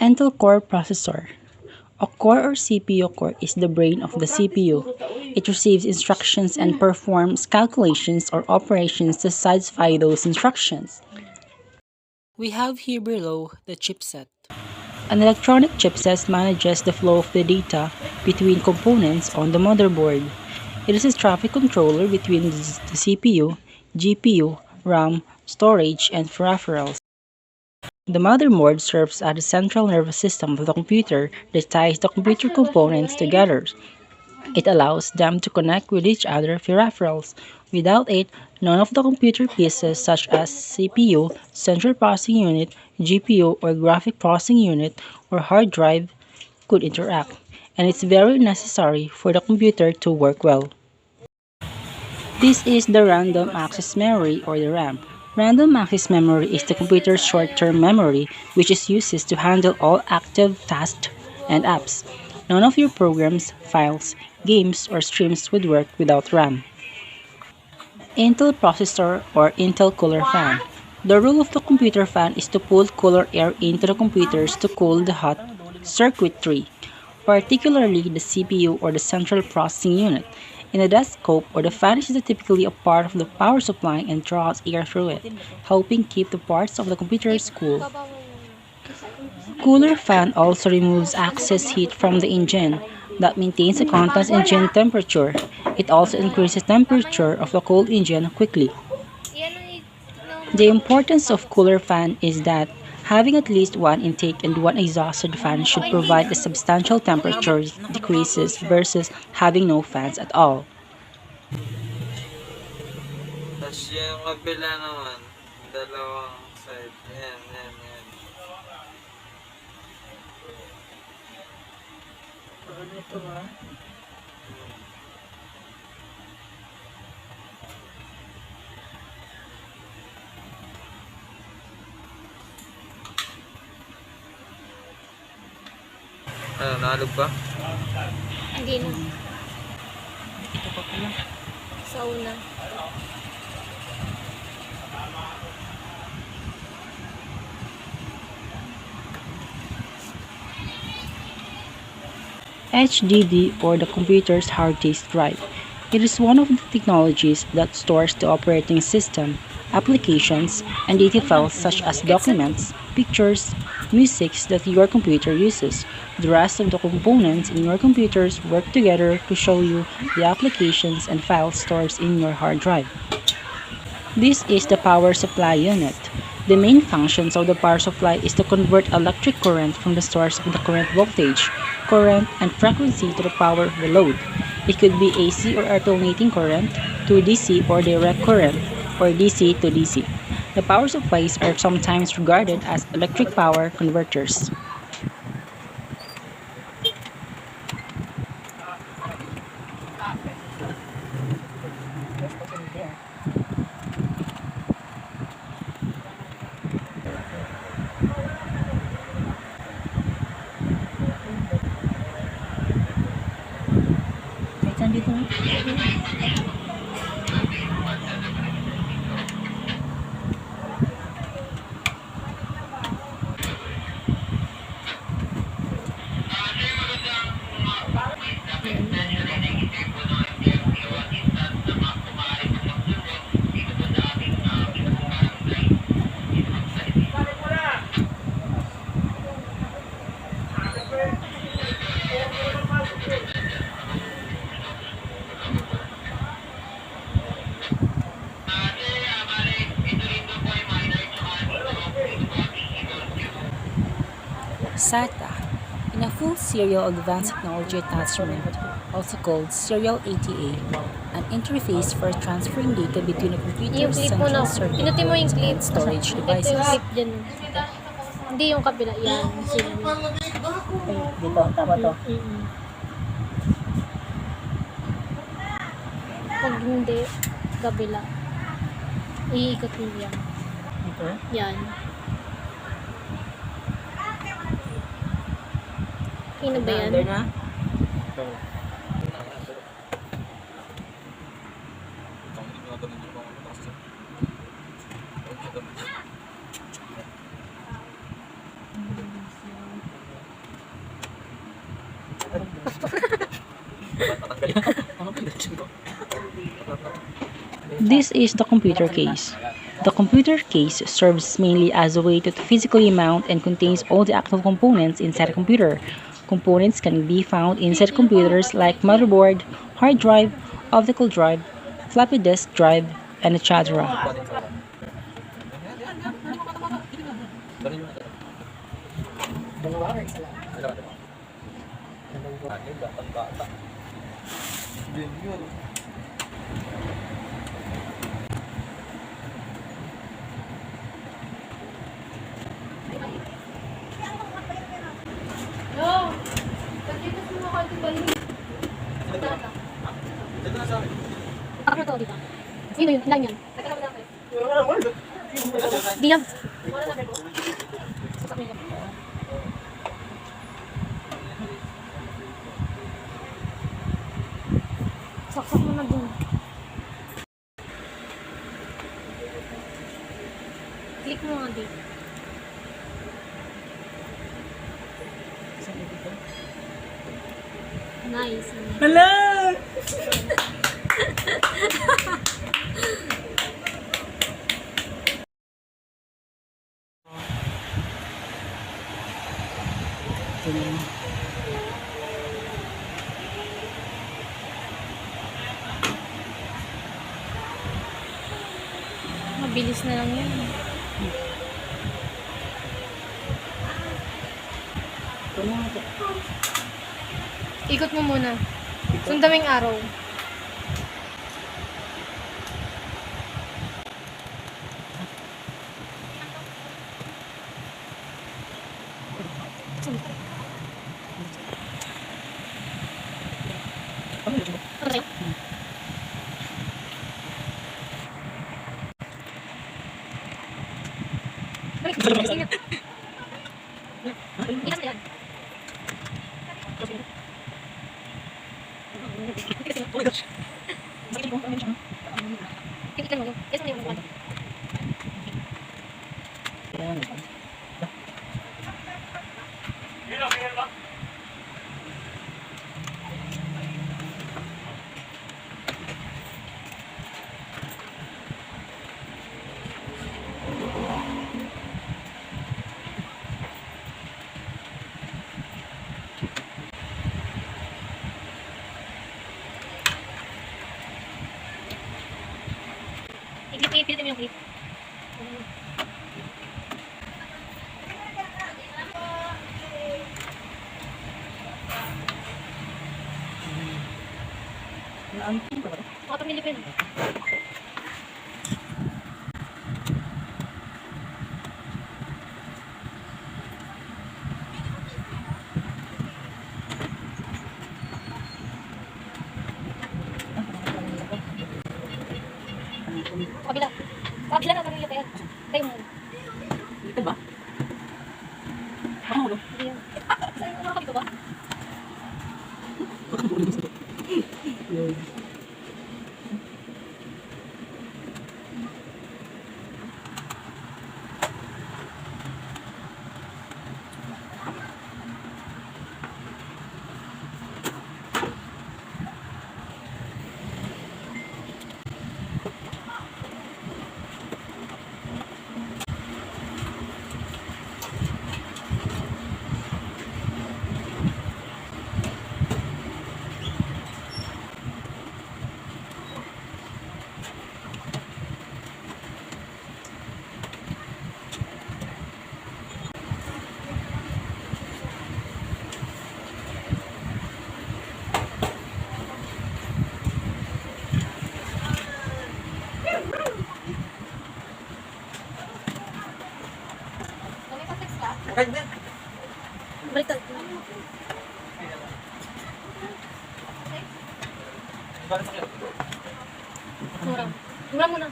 Intel Core Processor. A core or CPU core is the brain of the CPU. It receives instructions and performs calculations or operations to satisfy those instructions. We have here below the chipset. An electronic chipset manages the flow of the data between components on the motherboard. It is a traffic controller between the CPU, GPU, RAM, storage, and peripherals. The motherboard serves as the central nervous system of the computer that ties the computer components together. It allows them to connect with each other peripherals. Without it, none of the computer pieces such as CPU, central processing unit, GPU, or graphic processing unit, or hard drive could interact, and it's very necessary for the computer to work well. This is the random access memory or the RAM. Random access memory is the computer's short-term memory which is used to handle all active tasks and apps. None of your programs, files, games, or streams would work without RAM. Intel processor or Intel cooler fan. The role of the computer fan is to pull cooler air into the computers to cool the hot circuitry, particularly the CPU or the central processing unit. In the desktop or the fan is typically a part of the power supply and draws air through it, helping keep the parts of the computers cool. Cooler fan also removes excess heat from the engine that maintains a constant engine temperature. It also increases the temperature of the cold engine quickly. The importance of cooler fan is that having at least one intake and one exhausted fan should provide a substantial temperature decreases versus having no fans at all. Tapos yung kabila naman, dalawang side. Yan, yan, yan. Ano ito ba? Ano, nalog ba? Hindi na. Ito pa pala. Sa una. HDD or the computer's hard disk drive. It is one of the technologies that stores the operating system, applications, and data files such as documents, pictures, music that your computer uses. The rest of the components in your computers work together to show you the applications and files stored in your hard drive. This is the power supply unit. The main functions of the power supply is to convert electric current from the source of the current voltage, current, and frequency to the power of the load. It could be AC or alternating current to DC or direct current or DC to DC. The power supplies are sometimes regarded as electric power converters. Dito na. SATA, in a full serial advanced technology attachment, also called serial ATA, an interface for transferring data between a computer's central circuit and storage devices. Ito yung clip dyan. Hindi yung kabila. Yan. Dito, tama to. Pag hindi, kabila. Iikot mo yan. Dito? Yan. Sino ba yan? Under na? This is the computer case. The computer case serves mainly as a way to physically mount and contains all the actual components inside a computer. Components can be found inside computers like motherboard, hard drive, optical drive, floppy disk drive, and etc. Ako to, di ba? Sino yun? Ilan yan? Di yan. Saksak mo na dun. Click mo nga dito. Nice. Hello! Mabilis na lang yan. Ikot mo muna. Sundan mo yung araw. I-clip mo yung clip. Makapag nilipin. Kabila. Kabila na kami yung tayo mo. Dito ba? Ano? Hindi yan. Saan ko makakabito ba? Baliktad. Mura. Mura muna.